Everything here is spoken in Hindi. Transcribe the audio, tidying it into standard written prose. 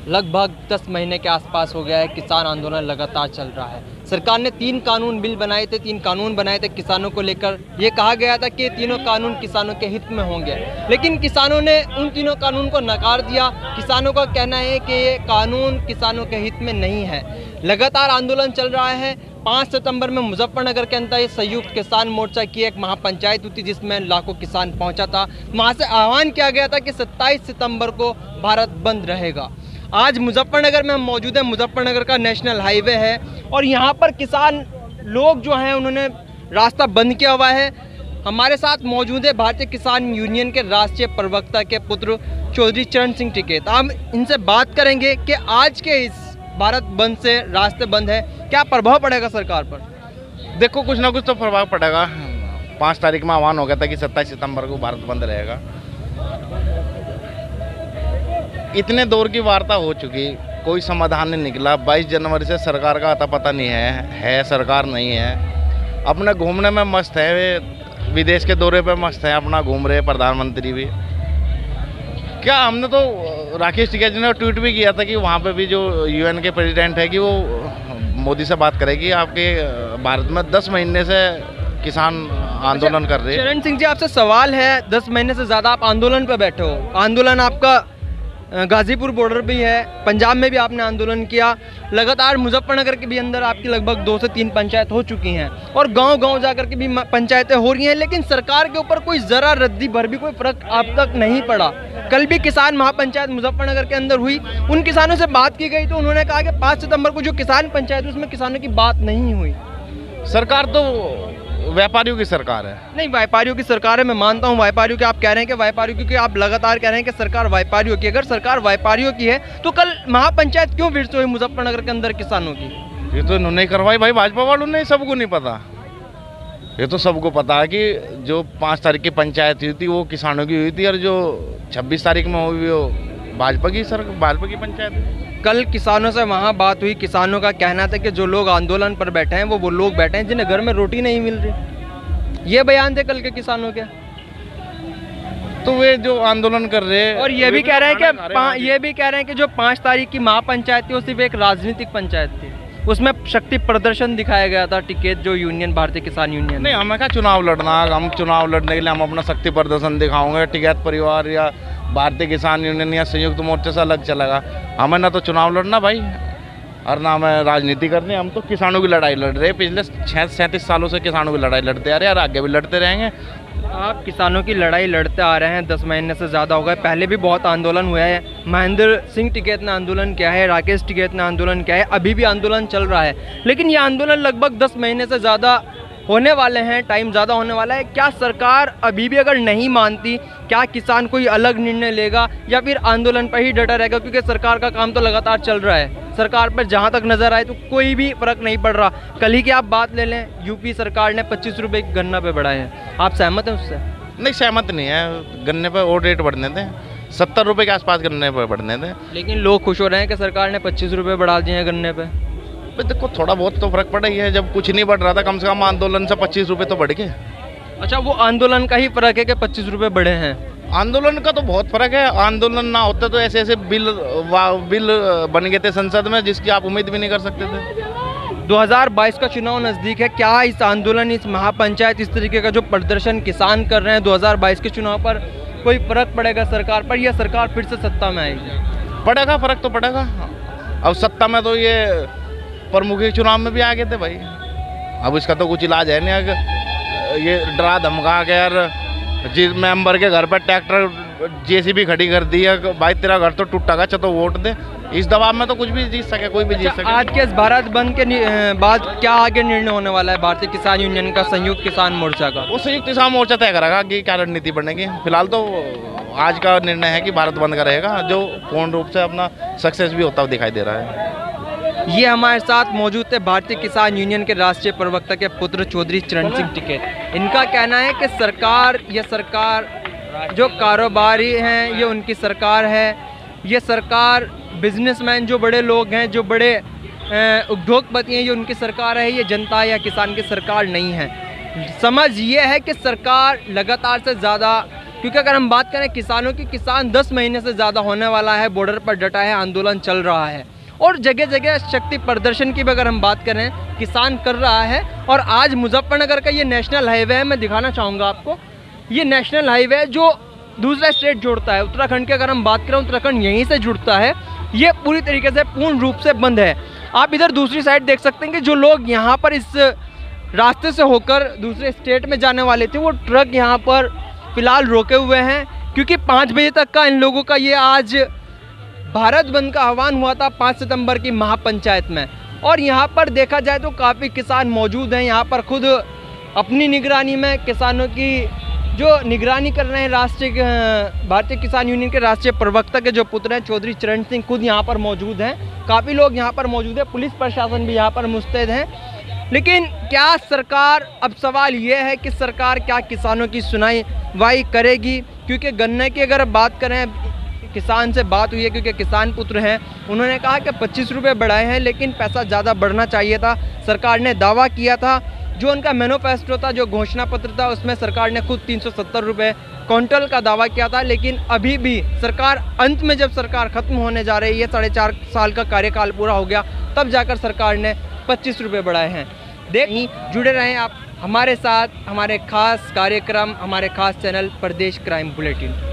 लगभग 10 महीने के आसपास हो गया है, किसान आंदोलन लगातार चल रहा है। सरकार ने 3 कानून बिल बनाए थे, 3 कानून बनाए थे किसानों को लेकर। ये कहा गया था कि ये तीनों कानून किसानों के हित में होंगे, लेकिन किसानों ने उन तीनों कानून को नकार दिया। किसानों का कहना है कि ये कानून किसानों के हित में नहीं है। लगातार आंदोलन चल रहा है। 5 सितंबर में मुजफ्फरनगर के अंदर संयुक्त किसान मोर्चा की एक महापंचायत हुई थी, जिसमें लाखों किसान पहुंचा था। वहां से आह्वान किया गया था कि 27 सितंबर को भारत बंद रहेगा। आज मुजफ्फरनगर में हम मौजूद हैं। मुजफ्फरनगर का नेशनल हाईवे है और यहाँ पर किसान लोग जो हैं उन्होंने रास्ता बंद किया हुआ है। हमारे साथ मौजूद है भारतीय किसान यूनियन के राष्ट्रीय प्रवक्ता के पुत्र चौधरी चरण सिंह टिकैत। हम इनसे बात करेंगे कि आज के इस भारत बंद से, रास्ते बंद है, क्या प्रभाव पड़ेगा सरकार पर? देखो, कुछ ना कुछ तो प्रभाव पड़ेगा। 5 तारीख में आह्वान हो गया था कि 27 सितंबर को भारत बंद रहेगा। इतने दौर की वार्ता हो चुकी, कोई समाधान नहीं निकला। 22 जनवरी से सरकार का अता पता नहीं है सरकार नहीं है। अपने घूमने में मस्त है, वे विदेश के दौरे पे मस्त है, अपना घूम रहे प्रधानमंत्री भी। क्या हमने तो राकेश टिकैत जी ने ट्वीट भी किया था कि वहाँ पे भी जो यूएन के प्रेसिडेंट है कि वो मोदी से बात करेगी। आपके भारत में 10 महीने से किसान आंदोलन कर रहे हैं। चरण सिंह जी, आपसे सवाल है, 10 महीने से ज़्यादा आप आंदोलन पर बैठे हो। आंदोलन आपका गाजीपुर बॉर्डर भी है, पंजाब में भी आपने आंदोलन किया। लगातार मुजफ्फरनगर के भी अंदर आपकी लगभग 2 से 3 पंचायत हो चुकी हैं और गांव-गांव जाकर के भी पंचायतें हो रही हैं, लेकिन सरकार के ऊपर कोई ज़रा रद्दी भर भी कोई फर्क अब तक नहीं पड़ा। कल भी किसान महापंचायत मुजफ्फरनगर के अंदर हुई, उन किसानों से बात की गई तो उन्होंने कहा कि 5 सितंबर को जो किसान पंचायत हुई उसमें किसानों की बात नहीं हुई। सरकार तो व्यापारियों की सरकार है। नहीं, व्यापारियों की सरकार है, मैं मानता हूँ व्यापारियों की। आप कह रहे हैं कि व्यापारियों, क्योंकि आप लगातार कह रहे हैं कि सरकार व्यापारियों की। अगर सरकार व्यापारियों की है तो कल महापंचायत क्यों फिर से हुई मुजफ्फरनगर के अंदर किसानों की? ये तो इन्होंने करवाई भाई, भाजपा वालों ने। सबको नहीं पता, ये तो सबको पता है कि जो 5 तारीख की पंचायत हुई थी वो किसानों की हुई थी और जो 26 तारीख में हुई वो भाजपा की पंचायत है। कल किसानों से वहाँ बात हुई। किसानों का कहना था कि जो लोग आंदोलन पर बैठे हैं वो लोग बैठे हैं जिन्हें घर में रोटी नहीं मिल रही। ये बयान थे कल के किसानों के। तो वे जो आंदोलन कर रहे हैं और ये भी कह रहे हैं कि जो 5 तारीख की महापंचायत थी वो सिर्फ एक राजनीतिक पंचायत थी, उसमें शक्ति प्रदर्शन दिखाया गया था। टिकैत जो यूनियन, भारतीय किसान यूनियन। नहीं, हमें क्या चुनाव लड़ना, हम चुनाव लड़ने के लिए हम अपना शक्ति प्रदर्शन दिखाओगे। टिकैत परिवार या भारतीय किसान यूनियन या संयुक्त मोर्चा से अलग चलेगा। हमें ना तो चुनाव लड़ना भाई और ना हमें राजनीति करनी। हम तो किसानों की लड़ाई लड़ रहे हैं। पिछले 37 सालों से किसानों की लड़ाई लड़ते आ रहे हैं और आगे भी लड़ते रहेंगे। आप किसानों की लड़ाई लड़ते आ रहे हैं, 10 महीने से ज़्यादा हो गए। पहले भी बहुत आंदोलन हुआ है। महेंद्र सिंह टिकैत ने आंदोलन किया है, राकेश टिकैत ने आंदोलन किया है, अभी भी आंदोलन चल रहा है। लेकिन ये आंदोलन लगभग 10 महीने से ज़्यादा होने वाले हैं, टाइम ज़्यादा होने वाला है। क्या सरकार अभी भी अगर नहीं मानती, क्या किसान कोई अलग निर्णय लेगा या फिर आंदोलन पर ही डटा रहेगा? क्योंकि सरकार का काम तो लगातार चल रहा है। सरकार पर जहाँ तक नज़र आए तो कोई भी फर्क नहीं पड़ रहा। कल ही की आप बात ले लें, यूपी सरकार ने 25 रुपये गन्ना पे बढ़ाए हैं। आप सहमत हैं उससे? नहीं, सहमत नहीं है। गन्ने पर और रेट बढ़ने थे, 70 रुपये के आसपास गन्ने पर बढ़ने थे। लेकिन लोग खुश हो रहे हैं कि सरकार ने 25 रुपये बढ़ा दिए हैं गन्ने पे। देखो, थोड़ा बहुत तो फर्क पड़ा ही है। जब कुछ नहीं बढ़ रहा था, कम से कम आंदोलन से 25 रुपये तो बढ़ गए। अच्छा, वो आंदोलन का ही फर्क है कि 25 रुपये बढ़े हैं? आंदोलन का तो बहुत फर्क है। आंदोलन ना होता तो ऐसे बिल बन गए थे संसद में जिसकी आप उम्मीद भी नहीं कर सकते थे। 2022 का चुनाव नज़दीक है। क्या इस आंदोलन, इस महापंचायत, इस तरीके का जो प्रदर्शन किसान कर रहे हैं 2022 के चुनाव पर, कोई फर्क पड़ेगा सरकार पर या सरकार फिर से सत्ता में आएगी? पड़ेगा, फर्क तो पड़ेगा। अब सत्ता में तो ये प्रमुख चुनाव में भी आ गए थे भाई। अब इसका तो कुछ इलाज है नहीं। अगर ये डरा धमका के यार जिस मेंबर के घर पर ट्रैक्टर जेसीबी खड़ी कर दी है, भाई तेरा घर तो टूटा चा तो वोट दे, इस दबाव में तो कुछ भी जीत सके, कोई भी जीत सके। आज के इस भारत बंद के बाद क्या आगे निर्णय होने वाला है भारतीय किसान यूनियन का, संयुक्त किसान मोर्चा का? वो संयुक्त किसान मोर्चा तय करेगा कि क्या रणनीति बनेगी। फिलहाल तो आज का निर्णय है कि भारत बंद का रहेगा, जो पूर्ण रूप से अपना सक्सेस भी होता हुआ दिखाई दे रहा है। ये हमारे साथ मौजूद थे भारतीय किसान यूनियन के राष्ट्रीय प्रवक्ता के पुत्र चौधरी चरण सिंह टिकैत। इनका कहना है कि सरकार जो कारोबारी हैं ये उनकी सरकार है। ये सरकार बिजनेसमैन जो बड़े लोग हैं, जो बड़े उद्योगपति हैं, ये उनकी सरकार है। ये जनता या किसान की सरकार नहीं है। समझ ये है कि सरकार लगातार से ज़्यादा क्योंकि अगर हम बात करें किसानों की, किसान 10 महीने से ज़्यादा होने वाला है बॉर्डर पर डटा है, आंदोलन चल रहा है और जगह जगह शक्ति प्रदर्शन की भी अगर हम बात करें किसान कर रहा है। और आज मुजफ्फरनगर का ये नेशनल हाईवे है, मैं दिखाना चाहूँगा आपको, ये नेशनल हाईवे जो दूसरा स्टेट जोड़ता है, उत्तराखंड की अगर हम बात करें उत्तराखंड यहीं से जुड़ता है, ये पूरी तरीके से पूर्ण रूप से बंद है। आप इधर दूसरी साइड देख सकते हैं कि जो लोग यहाँ पर इस रास्ते से होकर दूसरे स्टेट में जाने वाले थे वो ट्रक यहाँ पर फिलहाल रोके हुए हैं, क्योंकि 5 बजे तक का इन लोगों का ये आज भारत बंद का आह्वान हुआ था 5 सितंबर की महापंचायत में। और यहाँ पर देखा जाए तो काफ़ी किसान मौजूद हैं, यहाँ पर खुद अपनी निगरानी में किसानों की जो निगरानी कर रहे हैं राष्ट्रीय भारतीय किसान यूनियन के राष्ट्रीय प्रवक्ता के जो पुत्र हैं चौधरी चरण सिंह खुद यहाँ पर मौजूद हैं। काफ़ी लोग यहाँ पर मौजूद है, पुलिस प्रशासन भी यहाँ पर मुस्तैद हैं। लेकिन क्या सरकार, अब सवाल ये है कि सरकार क्या किसानों की सुनवाई करेगी? क्योंकि गन्ने की अगर बात करें, किसान से बात हुई है क्योंकि किसान पुत्र हैं, उन्होंने कहा कि 25 रुपये बढ़ाए हैं लेकिन पैसा ज़्यादा बढ़ना चाहिए था। सरकार ने दावा किया था, जो उनका मैनिफेस्टो था, जो घोषणा पत्र था, उसमें सरकार ने खुद 370 रुपये क्विंटल का दावा किया था। लेकिन अभी भी सरकार अंत में, जब सरकार ख़त्म होने जा रही है, 4.5 साल का कार्यकाल पूरा हो गया, तब जाकर सरकार ने 25 रुपये बढ़ाए हैं। जुड़े रहें आप हमारे साथ, हमारे खास कार्यक्रम, हमारे खास चैनल प्रदेश क्राइम बुलेटिन।